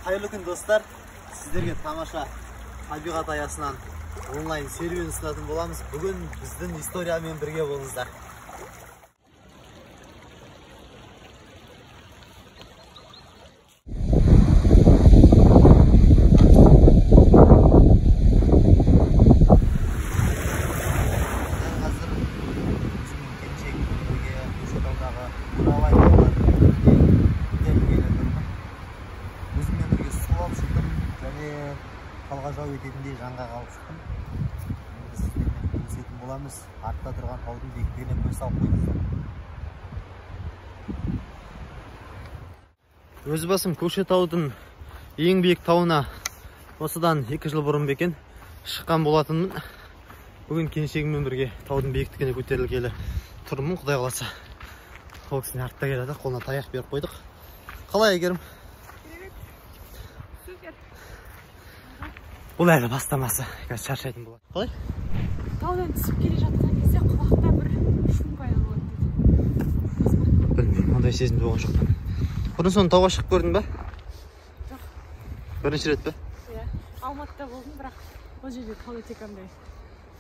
Hayırlı gün dostlar. Sizlerге тамаша табиғат аясынан онлайн серуен ұсынатын боламыз. Бүгін біздің историямен бірге болыңыздар. Қалғажау ететіндей жанға қалып шықтым. Біз сіздермен көрісетін боламыз. Артта тұрған таудың биіктігіне көз салып қойыңыздар. Өз басым Көкшетаудың ең биік тауына осыдан 2 жыл бұрын бекен шыққан болатынмын. Бүгін келіншегіммен бірге таудың биіктігіне көтерілгелі тұрмын, Құдай қаласа. Ол кісінің артта келеді, қолына таяқ беріп қойдық. Қалай Әйгерім? Бұл әлі бастамасы. Шаршайтын болады. Қалай? Таудан түсіп келе жатқан кезде құлақта бір шум пайда болады дейді. Білмеймін, ондай сезімде болған жоқпын. Бұрын соны тауға шығып көрдің бе? Жоқ. Бірінші рет пе? Иә. Алматыда болдым, бірақ ол жерде тауда тек андай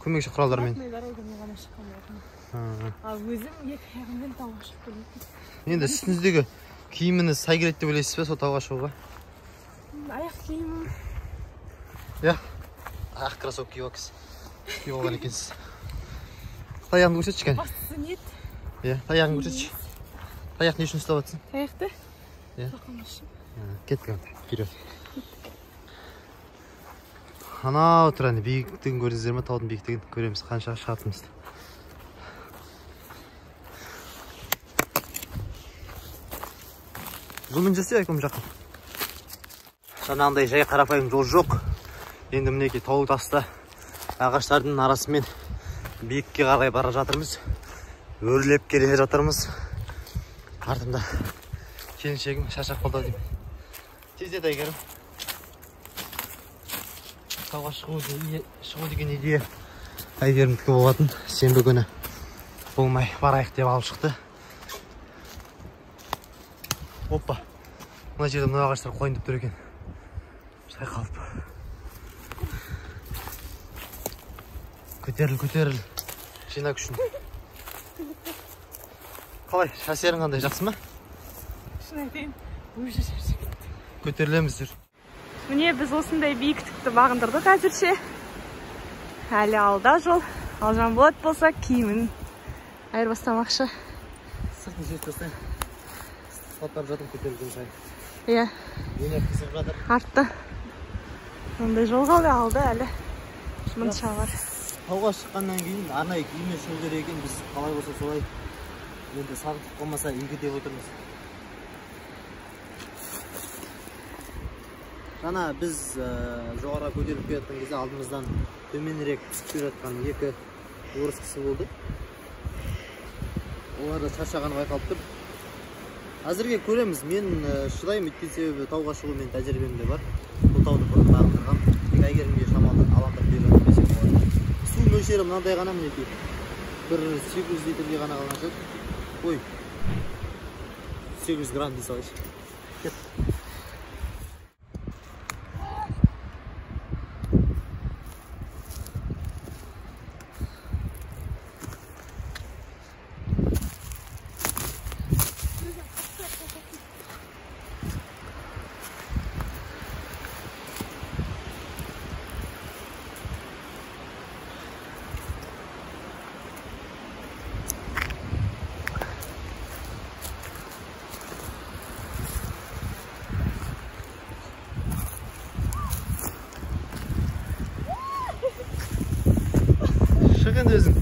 көмекші құралдармен. дорогамен ғана шыққан болатынмын. Ал өзім екі аяғыммен тауға шығып көрмеппін. Енді үстіңіздегі киіміңіз сай келеді деп ойлайсыз ба сол тауға шығуға? Аяқ киімім. Иә, аяқ кроссовка киіп алған екенсіз. Таяғыңды көрсетші кәне. Бастысы ниет. Иә, таяғыңды көрсетші. Таяқ не үшін ұстап жатсың? Таяқты? Иә. Соққан үшін. Кеттік онда, вперед. Анау тұр әне, биіктігін көрдіңіздер ме? Таудың биіктігін көреміз, қанша шығатынымызды. Жолмен жүрсе айком жақын. Жаңағындай жай қарапайым жол жоқ. Енді мінекей тау таста ағаштардың арасымен биікке қарай бара жатырмыз. Өрлеп келе жатырмыз. Артымда келіншегім шаршап қалды деймін. Тездет Әйгерім. Тауға шығу деген идея Әйгерімдікі болатын. Сенбі күні болмай барайық деп алып шықты. Оппа. Мына жерде мына ағаштар қойындып тұр екен. Шайқалып. Көтеріл. Жинақ үшін. Қалай, әсерің қандай, жақсы ма? Шын айтайын, өзі шаршап кетті. Көтерілеміздер. Міне біз осындай биіктікті бағындырдық әзірше. Әлі алда жол. Ал Жанболат болса киімін айырбастамақшы. Сыртын жет достай. Сылаттап жатыр көтерілген сайын. Иә. Өнер қызып жатыр. Артта. Ондай жол қалды, алды әлі. Мұнша бар. Тауға шыққаннан кейін арнайы киіммен шығу керек екен. Біз қалай болса солай. Енді сағытып қалмаса игі деп отырмыз. Жаңа біз жоғарға көтеріліп келетін кезде алдымыздан төменірек түсіп келе жатқан екі орыс кісі болды. Олар да шаршағаны байқалып тұр. Әзірге көреміз. Мен шыдаймын, өйткен себебі тауға шығу мен тәжірибемде бар. Бұл тауды бұрын бағындырған. Тек Әйгерімге шамалы алаңдап беріп өтпесек болады. Су мөлшері мынандай ғана мінекей. Бір 800 литрге ғана қалған шығар. Ой, 800 грамм дей салайыншы. Кет. Şaka diyorsun.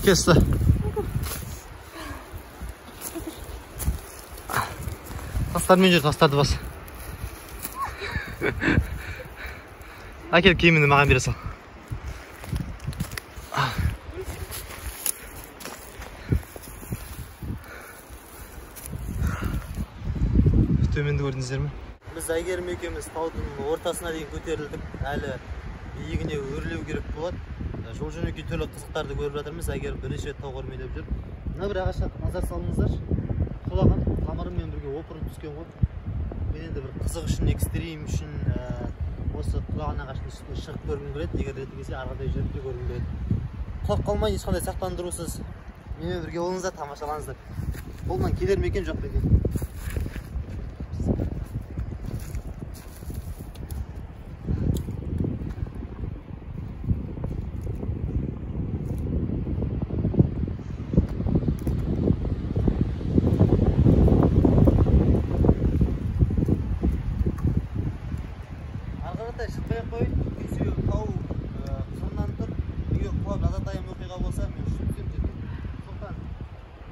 Kesti. Taslarмен жүр, тастарды бас. Әкеліп киіміңді маған бере сал. Төменді көрдіңіздер ме? Біз Әйгерім екеуміз таудың ортасына дейін көтерілдік. Әлі биігіне өрлеу керек болады. жол жөнекей түрлі қызықтарды көріп жатырмыз. Әгер бірінші рет тау көрмей деп жүр. Мына бір ағашқа назар салыңыздар. Құлаған тамырымен бірге опырылып түскен ғой. Мен енді бір қызық үшін, экстрим үшін осы құлаған ағаштың үстіне шығып көргім келеді. Егер реті келсе арғыдай жүріп те көргім келеді. Құлап қалмай ешқандай сақтандырусыз менімен бірге болыңыздар, тамашалаңыздар. Қолынан келер ме екен, жоқ па екен? Арқарата шықпай қой, себебі тау қысымнан тұр. Егер құлап жазатайым оқиға болса, мен шүттем жетем. Сондықтан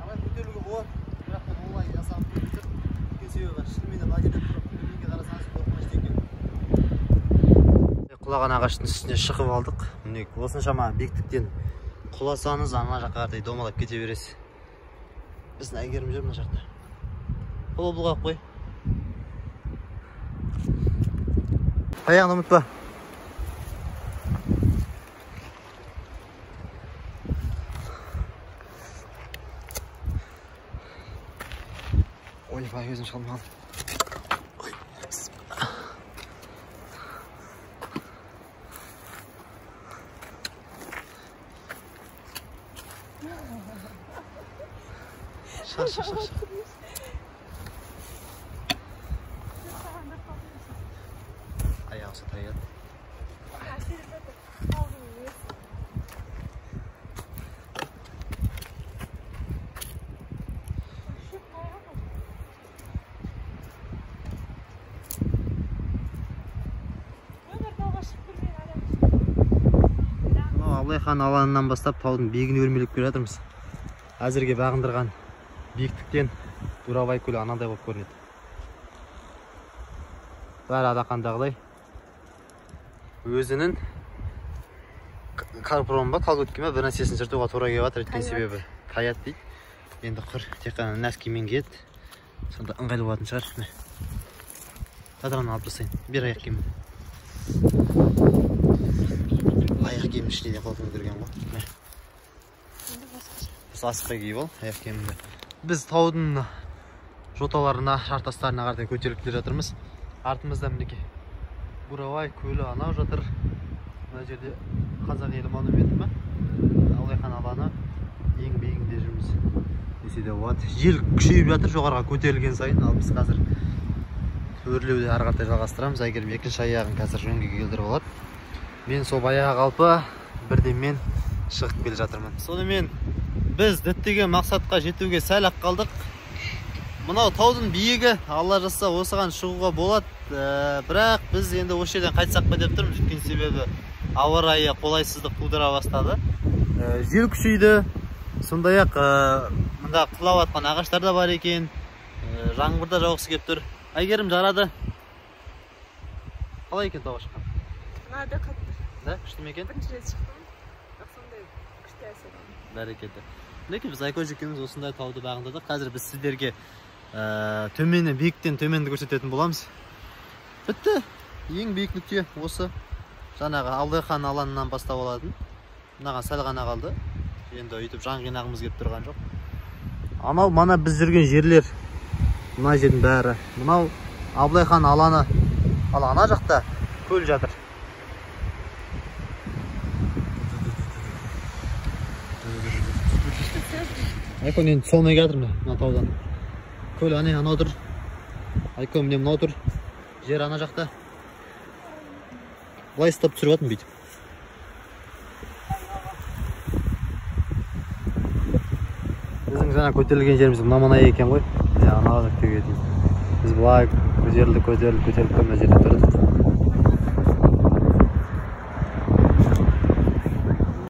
алай көтерілуге болады, бірақ мен олай жасап көріп жүр. Себебі шынымен мына жерде тұрып, төменге қарасаңыз қорқынышты екен. Құлаған ағаштың үстіне шығып алдық. Міне осыншама биіктіктен құласаңыз, ана жаққа қаратай домалап кете бересіз. Біздің әйгерім жүр мына жақта. Бұл бұлғап қой. Аяғын ұмытпа. Ойбай, өзім шалмадым. Шар. Ayağı satayım. Абылайхан алаңынан бастап таудың биігіне өрмелеп келе жатырмыз. Әзірге бағындырған биіктіктен Бурабай көлі анадай болып көрінеді. Бәрі адақандағыдай. Өзінің карпром ба, колготки ма бір нәрсесін жыртуға тура келіп жатыр. Өйткен себебі таят дейді. Енді құр тек қана нәскимен келеді. Сонда ыңғайлы болатын шығар. Қадыраны алып жасайын. Бер аяқ киімін. Аяқ киімін ішіне де қолтын көрген ғой. Асықпай киіп ал аяқ киімді. Біз таудың жоталарына, жартастарына қаратай көтеріліп келе жатырмыз. Артымызда мінеке Бурабай көлі анау жатыр. Мына жерде қазақ елі монументі ма? Абылайхан алаңы ең биігінде жүрміз. Десе де болады. Жел күшейіп жатыр жоғарыға көтерілген сайын. Ал біз қазір өрлеуді ары қаратай жалғастырамыз. Әйгерім екінші аяғын қазір жөнге келтіріп алады. Мен сол аяқ алпы бірден мен шығып келе жатырмын. Сонымен біз діттеген мақсатқа жетуге сәл-ақ қалдық. Мынау таудың биігі, алла жазса осыған шығуға болады. Бірақ біз енді осы жерден қайтсақ па деп тұрмыз. Өткен себебі ауа райы қолайсыздық тудыра бастады. Жел күшейді. Сондай-ақ мында құлап жатқан ағаштар да бар екен. Жаңбыр да жауғысы келіп тұр. Әйгерім жарады. Қалай екен тауға шыққан? Надо қатты. Да, күшті ме екен? Бірінші рет шықтым. Сондай күшті әсер алды. Бәрекелді. Мінекей біз Айкөз екеуміз осындай тауды бағындырдық. Қазір біз сіздерге төмені, биіктен төменді көрсететін боламыз. Бітті. Ең биік нүкте осы. Жаңағы Абылайхан алаңынан бастап алатын. Мынаған сәл ғана қалды. Енді өйтіп жан қинағымыз келіп тұрған жоқ. Анау мана біз жүрген жерлер. Мына жердің бәрі. Мынау Абылайхан алаңы. Ал ана жақта көл жатыр. Айкон енді солмай келатыр мына таудан. Көл ане анау тұр. Айкон міне мынау тұр. Жер ана жақта. Былай ұстап түсіріп жатырмын бүйтіп. Біздің жаңа көтерілген жеріміз мына екен ғой. Анау нүктеге дейін. Біз былай көтерілдік, көтеріліп мына жерде тұрдық.